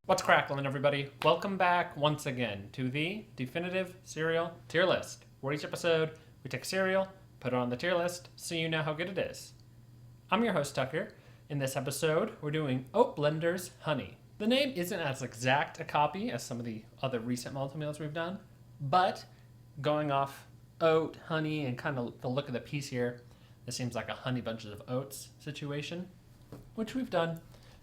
What's crackling, everybody? Welcome back once again to the definitive cereal tier list, where each episode we take cereal, put it on the tier list, so you know how good it is. I'm your host, Tucker. In this episode, we're doing Oat Blenders Honey. The name isn't as exact a copy as some of the other recent Malt O Meals we've done, but going off oat, honey, and kind of the look of the piece here, this seems like a honey bunches of oats situation, which we've done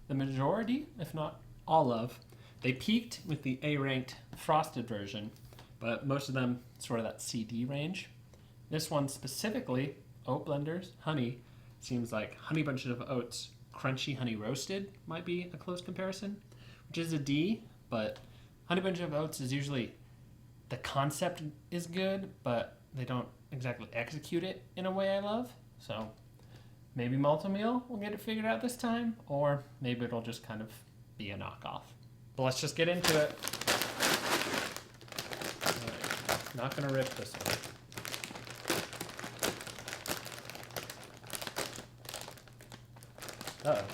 the majority, if not all of. They peaked with the A-ranked frosted version, but most of them sort of that CD range. This one specifically, Oat Blenders Honey, seems like honey bunches of oats, crunchy honey roasted might be a close comparison, which is a D, but honey bunch of oats is usually, the concept is good, but they don't exactly execute it in a way I love. So maybe Malt O Meal will get it figured out this time, or maybe it'll just kind of be a knockoff. But let's just get into it. Right. Not gonna rip this one. Uh-oh.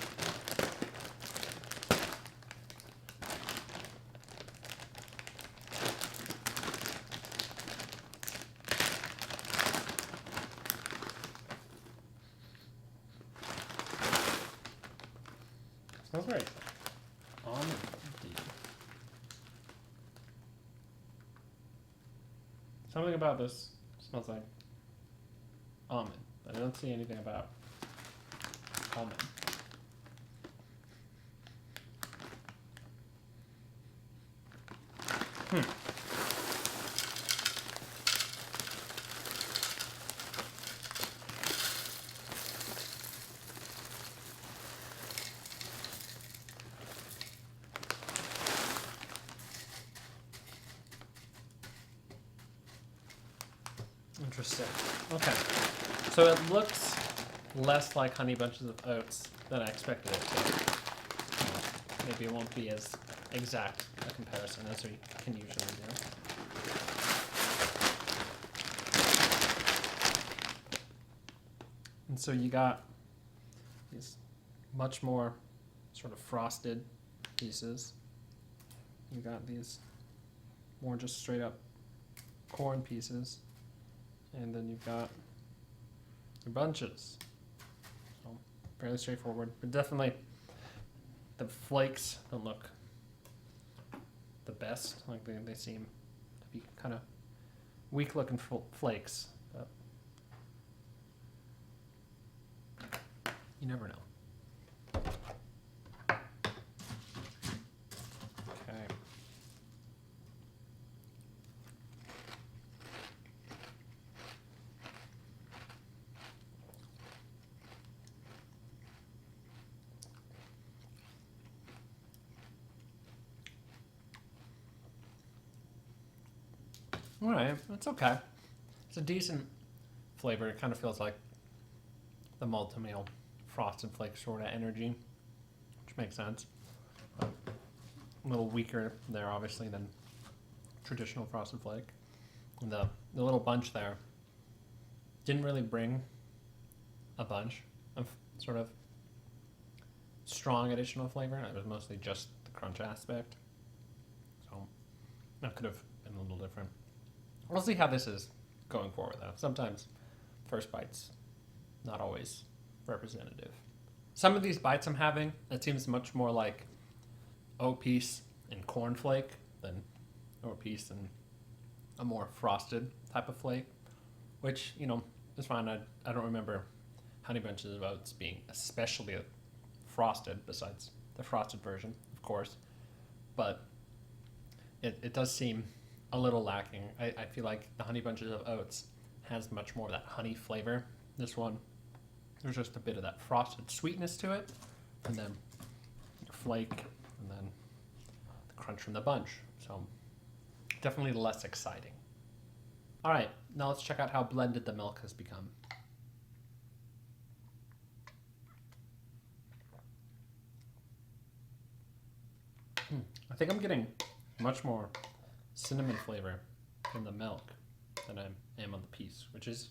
Smells great. On D. Something about this smells like almond. I don't see anything about almond. Interesting. Okay. So it looks less like honey bunches of oats than I expected it to. Maybe it won't be as exact a comparison as we can usually do. And so you got these much more sort of frosted pieces. You got these more just straight up corn pieces. And then you've got your bunches. So fairly straightforward, but definitely the flakes don't look the best. Like they seem to be kind of weak looking flakes, but you never know. Okay. All right, it's okay. It's a decent flavor. It kind of feels like the Malt O Meal frosted flake sort of energy, which makes sense. A little weaker there, obviously, than traditional frosted flake. And the little bunch there didn't really bring a bunch of sort of strong additional flavor. It was mostly just the crunch aspect. So that could have been a little different. We'll see how this is going forward, though. Sometimes first bites, not always representative. Some of these bites I'm having, it seems much more like oat piece and cornflake than oat piece and a more frosted type of flake, which, is fine. I don't remember honey bunches of oats being especially frosted, besides the frosted version, of course. But it does seem a little lacking. I feel like the honey bunches of oats has much more of that honey flavor. This one, there's just a bit of that frosted sweetness to it, and then your flake, and then the crunch from the bunch. So definitely less exciting. All right, now let's check out how blended the milk has become. I think I'm getting much more cinnamon flavor in the milk than I am on the piece, which is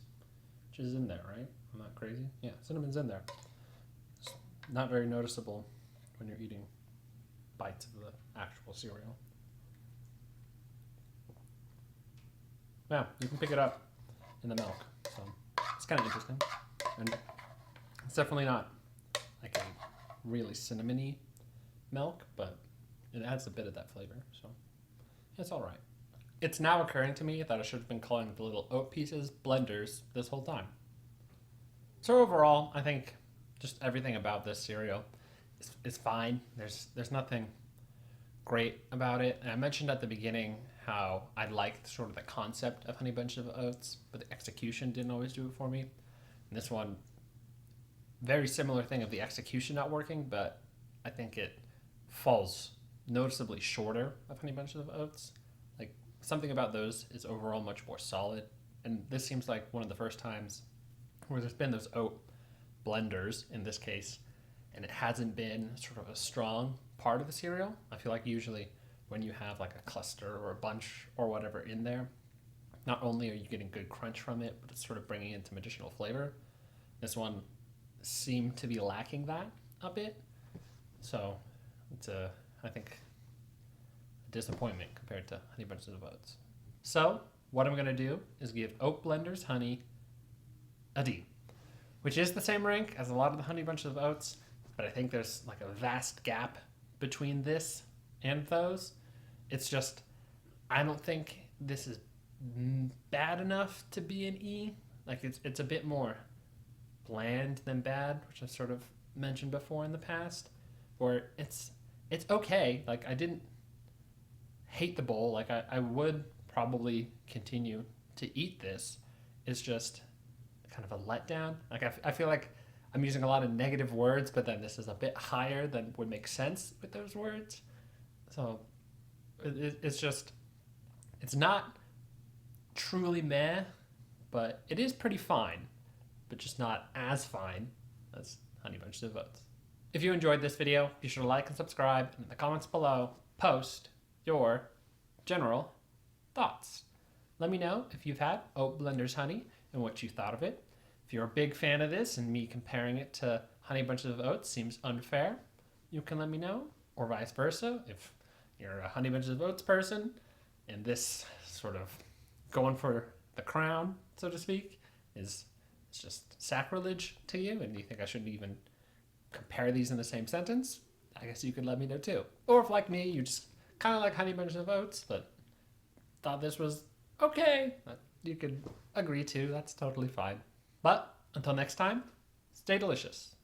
in there, right? I'm not crazy. Yeah, cinnamon's in there. It's not very noticeable when you're eating bites of the actual cereal. Yeah, you can pick it up in the milk, so it's kind of interesting. And it's definitely not like a really cinnamony milk, but it adds a bit of that flavor, so it's all right. It's now occurring to me that I should have been calling the little oat pieces blenders this whole time. So overall, I think just everything about this cereal is fine. There's nothing great about it. And I mentioned at the beginning how I liked sort of the concept of Honey Bunches of Oats, but the execution didn't always do it for me. And this one, very similar thing of the execution not working, but I think it falls noticeably shorter of Honey Bunches of Oats. Like something about those is overall much more solid. And this seems like one of the first times where there's been those oat blenders in this case, and it hasn't been sort of a strong part of the cereal. I feel like usually when you have like a cluster or a bunch or whatever in there, not only are you getting good crunch from it, but it's sort of bringing in some additional flavor. This one seemed to be lacking that a bit. So it's I think, a disappointment compared to Honey Bunches of Oats. So what I'm going to do is give Oat Blenders Honey a D, which is the same rank as a lot of the Honey Bunches of Oats, but I think there's like a vast gap between this and those. It's just, I don't think this is bad enough to be an E. Like it's a bit more bland than bad, which I've sort of mentioned before in the past, where it's okay. Like I didn't hate the bowl. Like I would probably continue to eat this. It's just kind of a letdown. Like I feel like I'm using a lot of negative words, but then this is a bit higher than would make sense with those words. So it's just, it's not truly meh, but it is pretty fine, but just not as fine as Honey Bunches of Oats. If you enjoyed this video, be sure to like and subscribe, and in the comments below, post your general thoughts. Let me know if you've had Oat Blenders Honey and what you thought of it. If you're a big fan of this and me comparing it to Honey Bunches of Oats seems unfair, you can let me know, or vice versa. If you're a Honey Bunches of Oats person and this sort of going for the crown, so to speak, it's just sacrilege to you and you think I shouldn't even compare these in the same sentence, I guess you could let me know too. Or if, like me, you just kind of like Honey Bunches of Oats, but thought this was okay, you could agree to. That's totally fine. But until next time, stay delicious.